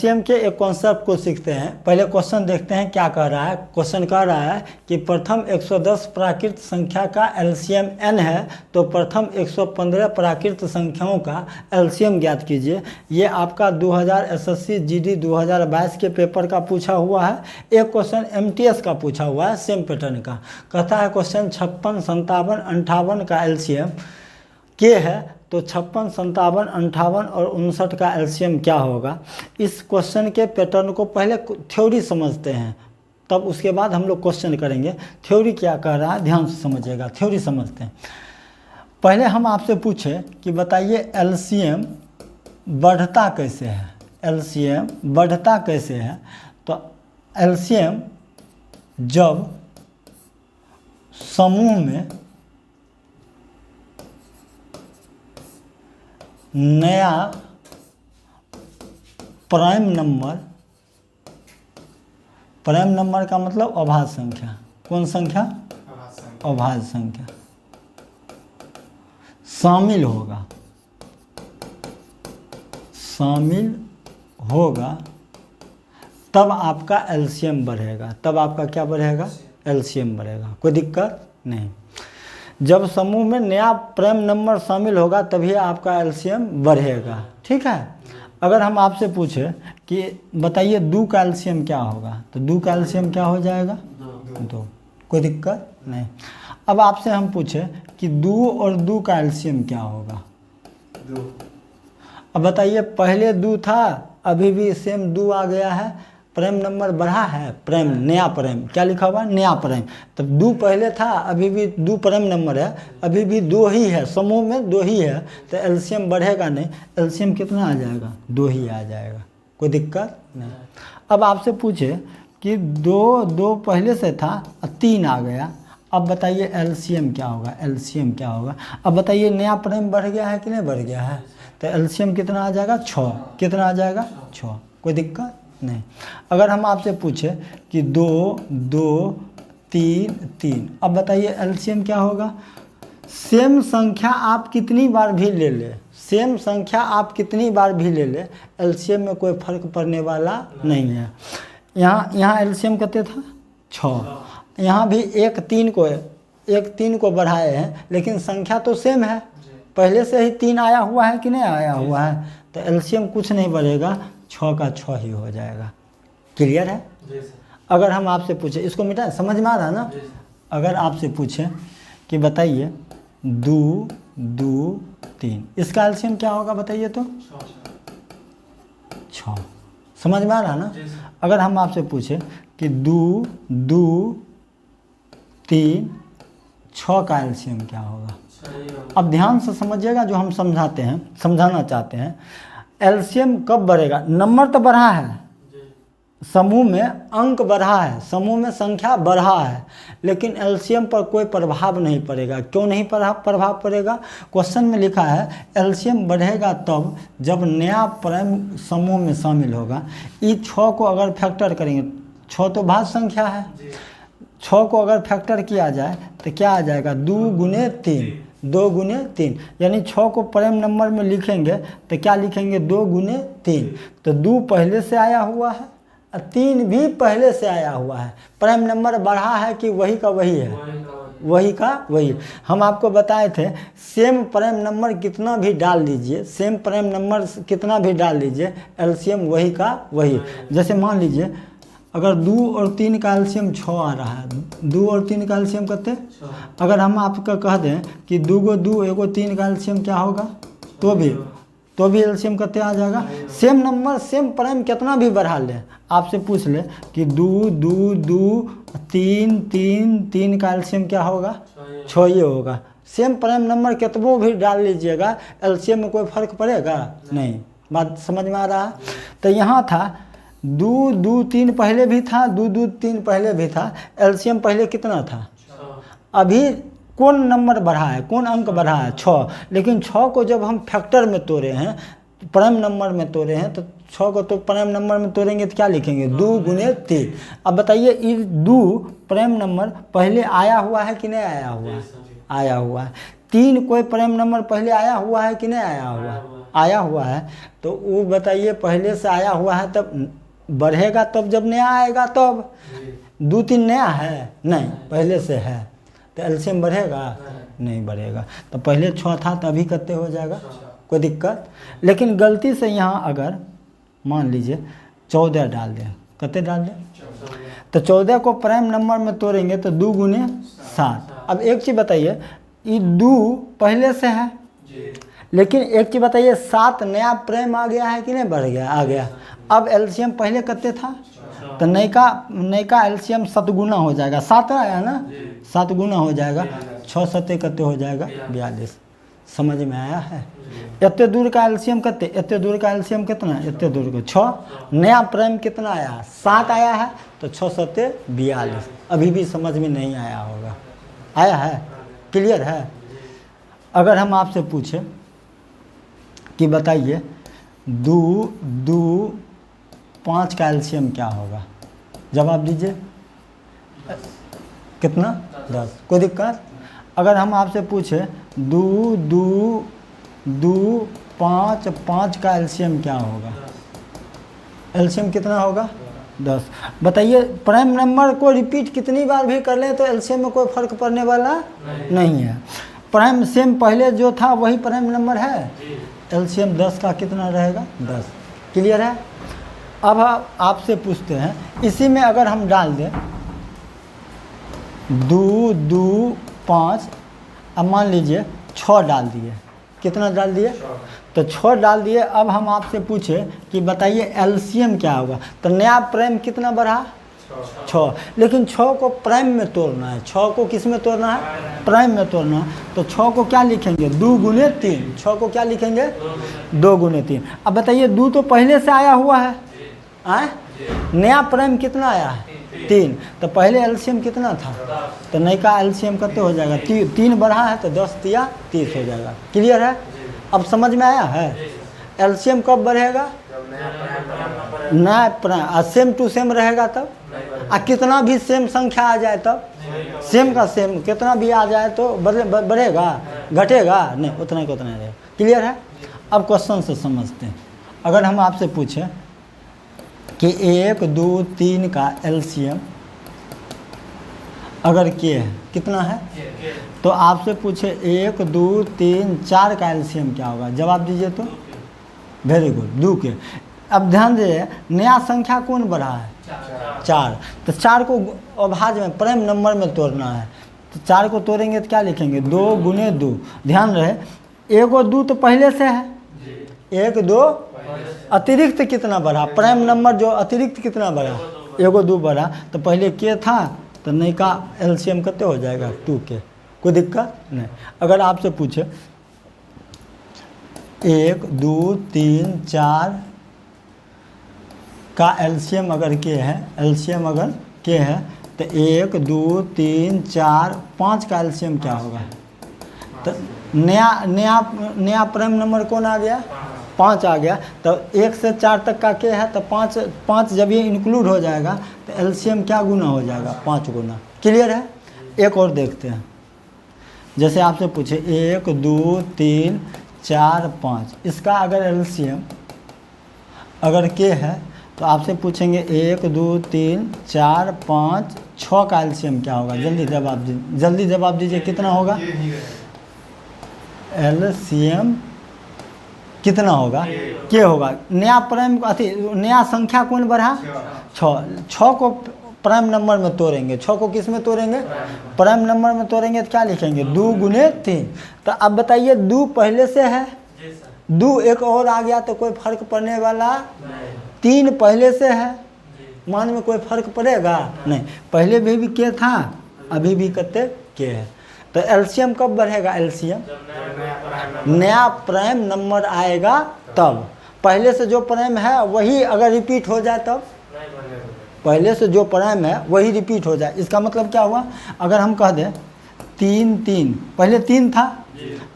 LCM के एक concept को सीखते हैं। पहले क्वेश्चन देखते हैं क्या कह रहा है। क्वेश्चन कह रहा है कि प्रथम 110 प्राकृत संख्या का एलसीएम n है, तो प्रथम 115 प्राकृत संख्याओं का एलसीएम ज्ञात कीजिए। ये आपका 2000 एसएससी जीडी 2022 के पेपर का पूछा हुआ है। एक क्वेश्चन एमटीएस का पूछा हुआ है सेम पैटर्न का। कहता है क्वेश्चन 56, 57, 58 का एलसीएम के है, तो 56, 57, 58 और 59 का एलसीएम क्या होगा। इस क्वेश्चन के पैटर्न को पहले थ्योरी समझते हैं, तब उसके बाद हम लोग क्वेश्चन करेंगे। थ्योरी क्या कह रहा है ध्यान से समझिएगा, थ्योरी समझते हैं। पहले हम आपसे पूछे कि बताइए एलसीएम बढ़ता कैसे है, एलसीएम बढ़ता कैसे है। तो एलसीएम जब समूह में नया प्राइम नंबर का मतलब अभाज्य संख्या, कौन संख्या, अभाज्य संख्या शामिल होगा, तब आपका एलसीएम बढ़ेगा। तब आपका क्या बढ़ेगा, एलसीएम बढ़ेगा। कोई दिक्कत नहीं। जब समूह में नया प्राइम नंबर शामिल होगा तभी आपका एलसीएम बढ़ेगा। ठीक है। अगर हम आपसे पूछे कि बताइए 2 का एलसीएम क्या होगा, तो 2 का एलसीएम क्या हो जाएगा, 2। कोई दिक्कत नहीं। अब आपसे हम पूछे कि 2 और 2 का एलसीएम क्या होगा, 2। अब बताइए पहले 2 था, अभी भी सेम 2 आ गया है, प्राइम नंबर बढ़ा है, प्राइम नया प्राइम क्या लिखा हुआ है, नया प्राइम। तब 2 पहले था, अभी भी 2 प्राइम नंबर है, अभी भी 2 ही है, समूह में 2 ही है, तो एलसीएम बढ़ेगा नहीं। एलसीएम कितना आ जाएगा, 2 ही आ जाएगा। कोई दिक्कत नहीं। अब आपसे पूछे कि 2 पहले से था, 3 आ गया, अब बताइए एलसीएम क्या होगा, एलसीएम क्या होगा। अब बताइए नया प्राइम बढ़ गया है कि नहीं बढ़ गया है, तो एलसीएम कितना आ जाएगा, 6। कितना आ जाएगा, 6। कोई दिक्कत नहीं। अगर हम आपसे पूछे कि 2, 2, 3, 3, अब बताइए एलसीएम क्या होगा। सेम संख्या आप कितनी बार भी ले ले, सेम संख्या आप कितनी बार भी ले ले, एलसीएम में कोई फर्क पड़ने वाला नहीं है। यहाँ एलसीएम कितने था, 6। यहाँ भी 1 3 को बढ़ाए हैं, लेकिन संख्या तो सेम है, पहले से ही 3 आया हुआ है कि नहीं आया हुआ है, तो एलसीएम कुछ नहीं बढ़ेगा, 6 का 6 ही हो जाएगा। क्लियर है। अगर हम आपसे पूछे, इसको मिटा समझ में आ रहा है ना। अगर आपसे पूछे कि बताइए 2, 2, 3, इसका एलसीएम क्या होगा बताइए, तो 6। समझ में आ रहा है ना। अगर हम आपसे पूछे कि 2, 2, 3, 6 का एलसीएम क्या होगा। अब ध्यान से समझिएगा जो हम समझाना चाहते हैं। एलसीएम कब बढ़ेगा, नंबर तो बढ़ा है, समूह में अंक बढ़ा है, समूह में संख्या बढ़ा है, लेकिन एलसीएम पर कोई प्रभाव नहीं पड़ेगा। क्यों नहीं प्रभाव पड़ेगा, क्वेश्चन में लिखा है एलसीएम बढ़ेगा तब जब नया प्राइम समूह में शामिल होगा। इस 6 को अगर फैक्टर करेंगे, 6 तो भाज्य संख्या है, 6 को अगर फैक्टर किया जाए तो क्या आ जाएगा, 2 गुने 3, 2 गुने 3, यानी 6 को प्राइम नंबर में लिखेंगे तो क्या लिखेंगे, 2 गुने 3। तो 2 पहले से आया हुआ है और 3 भी पहले से आया हुआ है। प्राइम नंबर बढ़ा है कि वही का वही है, वही का वही। हम आपको बताए थे सेम प्राइम नंबर कितना भी डाल दीजिए, सेम प्राइम नंबर कितना भी डाल दीजिए, एलसीएम वही का वही। जैसे मान लीजिए अगर 2 और 3 का एलसीएम 6 आ रहा है, 2 और 3 का एलसीएम कितने, अगर हम आपका कह दें कि 2 को 2 1 3 का एलसीएम क्या होगा, तो भी एलसीएम कितने आ जाएगा। सेम नंबर सेम प्राइम कितना भी बढ़ा ले, आपसे पूछ ले कि 2 2 2 3 3 3 का एलसीएम क्या होगा, 6 ही होगा। सेम प्राइम नंबर कितनों भी डाल लीजिएगा, एलसीएम में कोई फर्क पड़ेगा नहीं। बात समझ में आ रहा है। तो यहाँ था 2 2 3 पहले भी था, 2 2 3 पहले भी था, एलसीएम पहले कितना था, अभी कौन नंबर बढ़ा है, कौन अंक बढ़ा है, 6। लेकिन 6 को जब हम फैक्टर में तोड़े हैं, प्राइम नंबर में तोड़े हैं, तो 6 को तो प्राइम नंबर में तोड़ेंगे तो क्या लिखेंगे, 2 गुने 3। अब बताइए ये 2 प्राइम नंबर पहले आया हुआ है कि नहीं आया हुआ है, आया हुआ है। 3 कोई प्राइम नंबर पहले आया हुआ है कि नहीं आया हुआ, आया हुआ है, तो वो बताइए पहले से आया हुआ है तब बढ़ेगा, तब जब नया आएगा तब। 2 3 नया है नहीं, पहले से है, तो एलसीएम बढ़ेगा नहीं बढ़ेगा। तो पहले 6 था तो अभी कितने हो जाएगा, कोई दिक्कत। लेकिन गलती से यहाँ अगर मान लीजिए 14 डाल दें, कितने डाल दें, तो 14 को प्राइम नंबर में तोड़ेंगे तो 2 गुने 7। अब एक चीज़ बताइए, ये 2 पहले से है, लेकिन एक चीज़ बताइए 7 नया प्राइम आ गया है कि नहीं, बढ़ गया, आ गया। अब एलसीएम पहले कितने था, तो नई का एलसीएम 7 गुना हो जाएगा, 7 आया ना, 7 गुना हो जाएगा, 6 7 कितने हो जाएगा, 42। समझ में आया है। इतने दूर का एलसीएम कितने, इतने दूर का एलसीएम कितना, इतने दूर का 6, नया प्राइम कितना आया, 7 आया है, तो 6 7 42। अभी भी समझ में नहीं आया होगा, आया है, क्लियर है। अगर हम आपसे पूछे कि बताइए 2 2 5 का एलसीएम क्या होगा, जवाब दीजिए, कितना, 10, कोई दिक्कत। अगर हम आपसे पूछे 2 2 2 5 5 का एलसीएम क्या होगा, एलसीएम कितना होगा, 10। बताइए प्राइम नंबर को रिपीट कितनी बार भी कर लें तो एलसीएम में कोई फर्क पड़ने वाला नहीं है। प्राइम सेम पहले जो था वही प्राइम नंबर है, एलसीएम 10 का कितना रहेगा, 10। क्लियर है। अब आपसे पूछते हैं, इसी में अगर हम डाल दें 2 2 5, अब मान लीजिए 6 डाल दिए, कितना डाल दिए, तो 6 डाल दिए। अब हम आपसे पूछे कि बताइए एलसीएम क्या होगा, तो नया प्राइम कितना बढ़ा, 6, लेकिन 6 को प्राइम में तोड़ना है, 6 को किस में तोड़ना है, प्राइम में तोड़ना है, तो 6 को क्या लिखेंगे, 2 गुने 3, 6 को क्या लिखेंगे, 2 गुने 3। अब बताइए 2 तो पहले से आया हुआ है, नया प्राइम कितना आया है, 3, तो पहले एलसीएम कितना था, तो नई का एलसीएम कितने हो जाएगा, 3 बढ़ा है तो 10 तिया 30 हो जाएगा। क्लियर है। अब समझ में आया है। एलसीएम कब बढ़ेगा, नया प्राइम सेम टू सेम रहेगा तब, कितना भी सेम संख्या आ जाए तब, सेम का सेम कितना भी आ जाए तो बढ़ेगा, घटेगा नहीं, उतना का उतना रहेगा। क्लियर है। अब क्वेश्चन से समझते हैं। अगर हम आपसे पूछें कि 1 2 3 का एलसीएम अगर के है कितना है, तो आपसे पूछे 1 2 3 4 का एलसीएम क्या होगा, जवाब दीजिए तो। वेरी गुड, 2 के। अब ध्यान दीजिए नया संख्या कौन बढ़ा है, 4, तो 4 को अभाज्य में प्राइम नंबर में तोड़ना है, तो 4 को तोड़ेंगे तो क्या लिखेंगे, 2 गुने 2। ध्यान रहे 1 और 2 तो पहले से है, 1 2 अतिरिक्त कितना बढ़ा, प्राइम नंबर जो अतिरिक्त कितना बढ़ा, 1 और 2 बढ़ा, तो पहले के था, तो नई का एलसीएम कितने हो जाएगा, 2 के। कोई दिक्कत नहीं। अगर आपसे पूछे 1 2 3 4 का एलसीएम अगर के है, एलसीएम अगर के है, तो 1 2 3 4 5 का एलसीएम क्या होगा, तो नया प्राइम नंबर कौन आ गया, 5 आ गया। तो 1 से 4 तक का के है, तो 5 जब ये इंक्लूड हो जाएगा तो एलसीएम क्या गुना हो जाएगा, 5 गुना। क्लियर है। एक और देखते हैं, जैसे आपसे पूछे 1 2 3 4 5, इसका अगर एलसीएम अगर के है, तो आपसे पूछेंगे 1 2 3 4 5 6 का एलसीएम क्या होगा, जल्दी जवाब दीजिए, जल्दी जवाब दीजिए, कितना होगा, एलसीएम कितना होगा, के होगा। नया प्राइम नया संख्या कौन बढ़ा, 6 को प्राइम नंबर में तोड़ेंगे, 6 को किस में तोड़ेंगे, प्राइम नंबर में तोड़ेंगे तो क्या लिखेंगे, 2 गुने 3। तो अब बताइए 2 पहले से है, 2 एक और आ गया तो कोई फर्क पड़ने वाला, 3 पहले से है, मान में कोई फर्क पड़ेगा नहीं, पहले भी के था, अभी भी कितने के है। तो एलसीएम कब बढ़ेगा, एलसीएम नया प्राइम नंबर आएगा तब, पहले से जो प्राइम है वही अगर रिपीट हो जाए तब, पहले से जो प्राइम है वही रिपीट हो जाए। इसका मतलब क्या हुआ, अगर हम कह दें 3 3, पहले 3 था,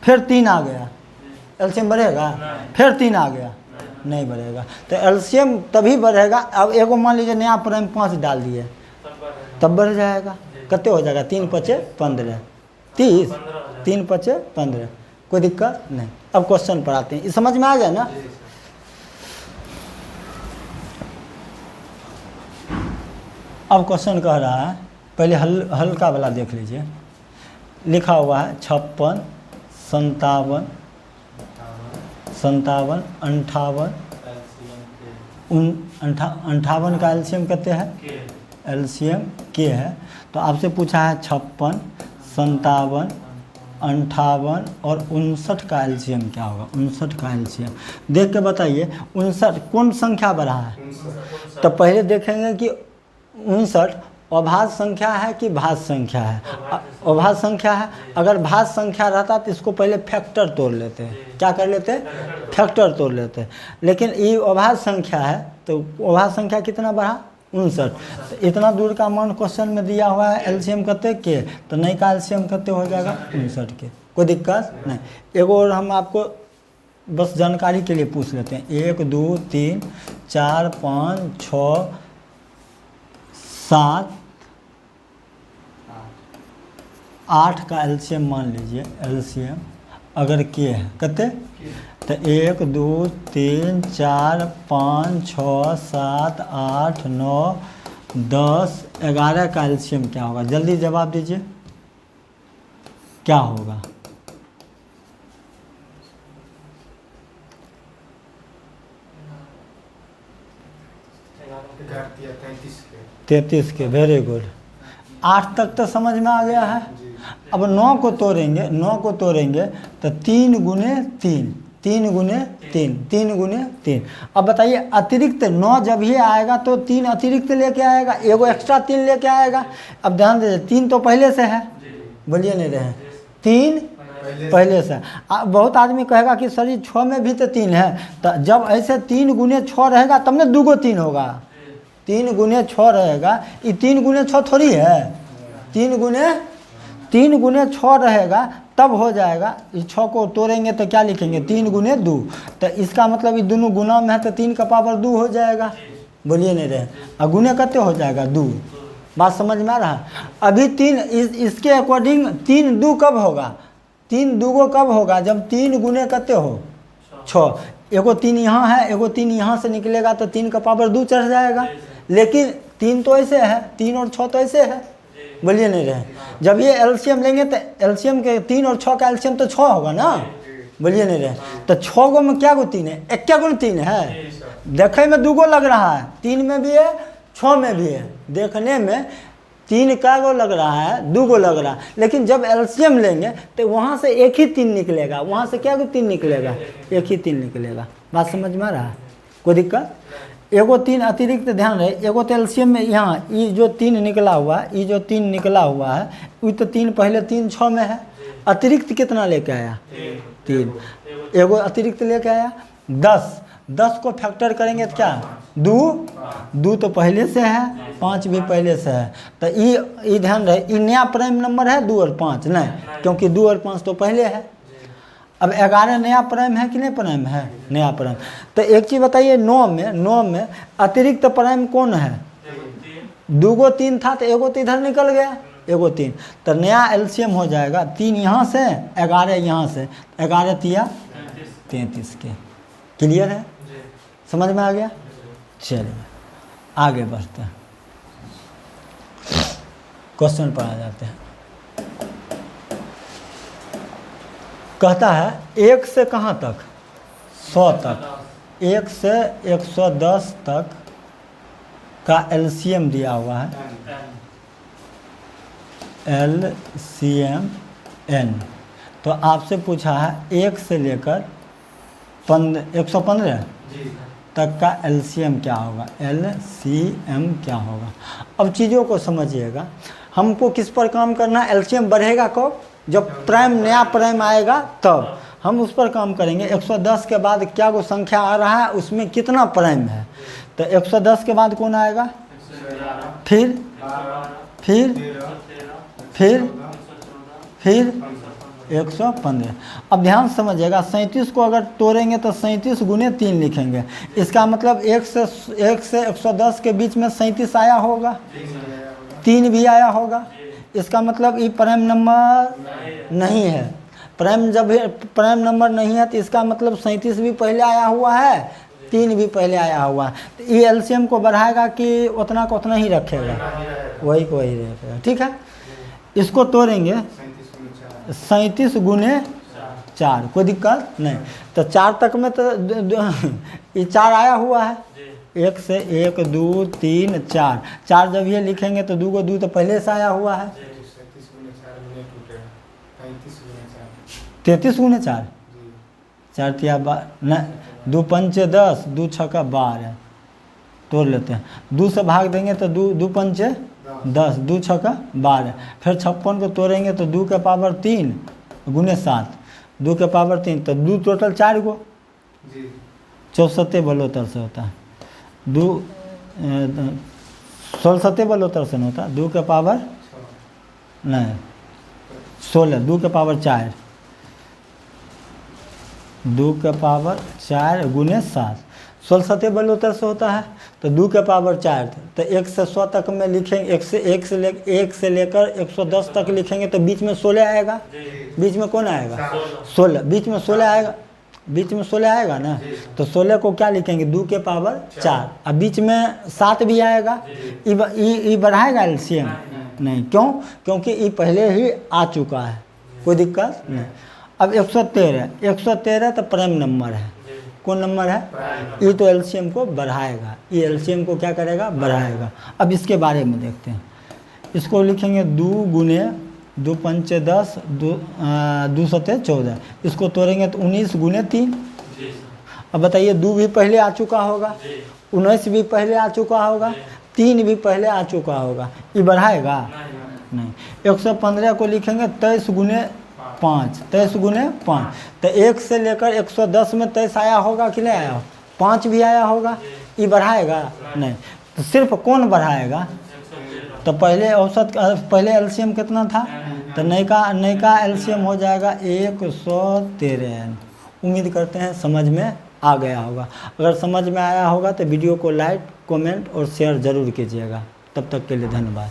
फिर 3 आ गया, एलसीएम बढ़ेगा, फिर 3 आ गया, नहीं बढ़ेगा। तो एलसीएम तभी बढ़ेगा, अब एगो मान लीजिए नया प्राइम 5 डाल दिए, तब बढ़ जाएगा, कितने हो जाएगा, 3 5 15 30, 3 5 15, कोई दिक्कत नहीं। अब क्वेश्चन पर आते हैं, ये समझ में आ गया ना। अब क्वेश्चन कह रहा है, पहले हल्का वाला देख लीजिए। लिखा हुआ है 56, 57, 58, 58 का एलसीएम कितने है? एलसीएम के है। तो आपसे पूछा है 56, 57, 58 और 59 का एलसीएम क्या होगा? 59 का एलसीएम देख के बताइए। 59 कौन संख्या बढ़ा है? तो पहले देखेंगे कि 59 अभाज्य संख्या है कि भाज्य संख्या है? अभाज्य संख्या है। अगर भाज्य संख्या रहता तो इसको पहले फैक्टर तोड़ लेते हैं। क्या कर लेते हैं? फैक्टर तोड़ लेते हैं। लेकिन ये अभाज्य संख्या है, तो अभाज्य संख्या कितना बढ़ा? 59। तो इतना दूर का मान क्वेश्चन में दिया हुआ है, एलसीएम कते के, तो नई का एलसीएम कते हो जाएगा? 59 के। कोई दिक्कत नहीं। एगो और हम आपको बस जानकारी के लिए पूछ लेते हैं। 1 2 3 4 5 6 7 8 का एलसीएम मान लीजिए। एलसीएम अगर के है कते, तो 1 2 3 4 5 6 7 8 9 10 11 का एलसीएम क्या होगा? जल्दी जवाब दीजिए, क्या होगा? तैंतीस के। Very good. 8 तक तो समझ में आ गया है। अब 9 को तोड़ेंगे, 9 को तोड़ेंगे तो 3 गुने 3, 3 गुने 3, 3 गुने 3। अब बताइए अतिरिक्त 9 जब ही आएगा तो 3 अतिरिक्त लेके आएगा, एगो एक्स्ट्रा 3 लेके आएगा। अब ध्यान दीजिए 3 तो पहले से है, बोलिए नहीं रहे, 3 पहले से। बहुत आदमी कहेगा कि सर जी 6 में भी तो 3 है। तो जब ऐसे 3 गुने 6 रहेगा तब ना 2 को 3 होगा। 3 गुने 6 रहेगा, ये 3 गुने 6 थोड़ी है। 3 गुने 6 रहेगा तब हो जाएगा। इस 6 को तोड़ेंगे तो क्या लिखेंगे? 3 गुने 2। तो इसका मतलब ये दोनों गुना में है तो 3 का पावर 2 हो जाएगा। बोलिए नहीं रहे, और गुने कितने हो जाएगा? 2। बात समझ में आ रहा है? अभी 3 इसके अकॉर्डिंग 3 2 कब होगा? 3 2 कब होगा? जब 3 गुने कितने हो? 6। एगो 3 यहाँ है, एगो 3 यहाँ से निकलेगा तो 3 का पावर 2 चढ़ जाएगा। लेकिन 3 तो ऐसे है, 3 और 6 तो ऐसे है। बोलिए नहीं रहे, जब ये एलसीएम लेंगे तो एलसीएम के 3 और 6 का एलसीएम तो 6 होगा ना। बोलिए नहीं रहे, तो 6 गो में क्या गो 3 है? एक क्या गो 3 है? देखने में 2 गो लग रहा है, 3 में भी है 6 में भी है। देखने में 3 का गो लग रहा है, 2 गो लग रहा है। लेकिन जब एलसीएम लेंगे तो वहाँ से एक ही 3 निकलेगा, वहाँ से क्या गो 3 निकलेगा? एक ही 3 निकलेगा। बात समझ में आ रहा है? कोई दिक्कत? एगो 3 अतिरिक्त ध्यान रहे, एगो तो एलसीएम में यहाँ ये जो 3 निकला हुआ है, ये जो 3 निकला हुआ है वो तो 3 पहले 3 6 में है। अतिरिक्त कितना लेके आया? 3। एगो अतिरिक्त लेके आया 10। 10 को फैक्टर करेंगे तो क्या? 2 तो पहले से है, 5 भी पहले से है। तो ये ध्यान रहे, ये नया प्राइम नंबर है 2 और 5 नहीं, क्योंकि 2 और 5 तो पहले है। अब 11 नया प्राइम है कि नहीं प्राइम है? नया प्राइम। तो एक चीज़ बताइए, 9 में अतिरिक्त प्राइम कौन है? 2 गो 3 था तो एगो तो इधर निकल गया, एगो 3। तो नया एलसीएम हो जाएगा 3 यहाँ से, 11 यहाँ से, 11 तिया 33 के। क्लियर है? समझ में आ गया? चलिए आगे बढ़ते हैं, क्वेश्चन पर आ जाते हैं। कहता है 1 से कहाँ तक? 100 तक। 1 से 110 तक का एलसीएम दिया हुआ है, एलसीएम एन। तो आपसे पूछा है 1 से लेकर 115 तक का एलसीएम क्या होगा? एलसीएम क्या होगा? अब चीज़ों को समझिएगा, हमको किस पर काम करना है? एलसीएम बढ़ेगा कब? जब प्राइम नया प्राइम आएगा तब हम उस पर काम करेंगे। 110 के बाद क्या वो संख्या आ रहा है, उसमें कितना प्राइम है? तो 110 के बाद कौन आएगा? फिर 115। अब ध्यान समझिएगा, 37 को अगर तोड़ेंगे तो 37 गुने 3 लिखेंगे। इसका मतलब 1 से 110 के बीच में 37 आया होगा, 3 भी आया होगा। इसका मतलब ये प्राइम नंबर नहीं है। प्राइम जब प्राइम नंबर नहीं है तो इसका मतलब 37 भी पहले आया हुआ है, 3 भी पहले आया हुआ है, तो ये एलसीएम को बढ़ाएगा कि उतना को उतना ही रखेगा, वही को वही रखेगा। ठीक है, इसको तोड़ेंगे 37 गुने 4, कोई दिक्कत नहीं। तो 4 तक में तो ये 4 आया हुआ है, 1 से 1 2 3 4, 4 जब ये लिखेंगे तो 2 को 2 तो पहले से आया हुआ है, 33 गुने 4, 4 तिया 2 पंचे 10, 2 छक्का 12, तोड़ लेते हैं। 2 से भाग देंगे तो 2 पंचे 10, 2 छक्का 12, फिर 56 को तोड़ेंगे तो 2 के पावर 3 गुने 7, 2 के पावर 3, तो 2 टोटल 4 गो, 64 बलोतर से होता है, 2 16 बलोतर से नहीं होता, 2 के पावर नहीं 16, 2 के पावर 4, 2 के पावर 4 गुने 7, 16 बलोतर से होता है, तो 2 के पावर 4, तो 1 से 100 तक में लिखेंगे, 1 से लेकर 110 तक लिखेंगे तो बीच में 16 आएगा, बीच में कौन आएगा 16, बीच में 16 आएगा, बीच में 16 आएगा ना, तो 16 को क्या लिखेंगे 2 के पावर 4, अब बीच में 7 भी आएगा, ये बढ़ाएगा एलसीएम नहीं, क्यों, क्योंकि ये पहले ही आ चुका है, कोई दिक्कत नहीं। अब 113 तो प्राइम नंबर है, कौन नंबर है, ये तो एलसीएम को बढ़ाएगा, ये एलसीएम को क्या करेगा, बढ़ाएगा। अब इसके बारे में देखते हैं, इसको लिखेंगे 2 गुने 2 पंचे 10, 2 सते 14, इसको तोड़ेंगे तो 19 गुने 3। अब बताइए 2 भी पहले आ चुका होगा, 19 भी पहले आ चुका होगा, 3 भी पहले आ चुका होगा, ये बढ़ाएगा नहीं। 115 को लिखेंगे 23 गुने 5, 23 गुने 5, तो 1 से लेकर 110 में 23 आया होगा कि नहीं आया हो, 5 भी आया होगा, ये बढ़ाएगा नहीं, तो सिर्फ कौन बढ़ाएगा, तो पहले औसत पहले एलसीएम कितना था, तो नयका एलसीएम हो जाएगा 113। उम्मीद करते हैं समझ में आ गया होगा, अगर समझ में आया होगा तो वीडियो को लाइक कमेंट और शेयर ज़रूर कीजिएगा। तब तक के लिए धन्यवाद।